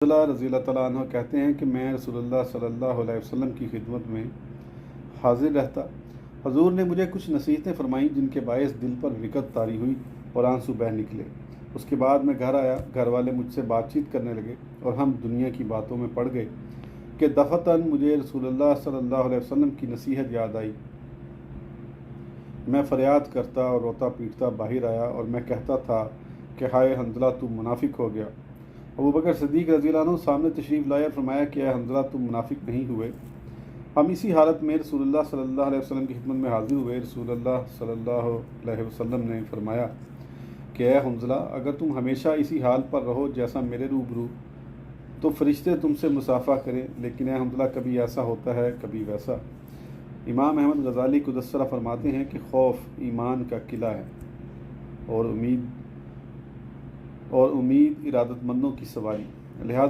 حنظلہ رضی اللہ تعالیٰ عنہ کہتے ہیں کہ میں رسول اللہ صلی اللہ علیہ وسلم کی خدمت میں حاضر رہتا۔ حضور نے مجھے کچھ نصیحتیں فرمائیں جن کے باعث دل پر وقت طاری ہوئی اور آنسو بہہ نکلے۔ اس کے بعد میں گھر آیا، گھر والے مجھ سے بات چیت کرنے لگے اور ہم دنیا کی باتوں میں پڑ گئے کہ دفعتاً مجھے رسول اللہ صلی اللہ علیہ وسلم کی نصیحت یاد آئی۔ میں فریاد کرتا اور روتا پیٹتا باہر آیا اور میں کہتا تھا کہ ہائے حنظلہ تم منافق ہو گیا۔ ابو بکر صدیق رضی اللہ عنہ سامنے تشریف لائے اور فرمایا کہ اے حنظلہ تم منافق نہیں ہوئے۔ ہم اسی حالت میں رسول اللہ صلی اللہ علیہ وسلم کی خدمت میں حاضر ہوئے۔ رسول اللہ صلی اللہ علیہ وسلم نے فرمایا کہ اے حنظلہ اگر تم ہمیشہ اسی حال پر رہو جیسا میرے روبرو تو فرشتے تم سے مصافحہ کریں، لیکن اے حنظلہ کبھی ایسا ہوتا ہے کبھی ویسا۔ امام احمد غزالی قدس سرہ فرماتے ہیں کہ خوف ایمان کا قلعہ ہے اور امید ارادت مندوں کی سواری، لہٰذا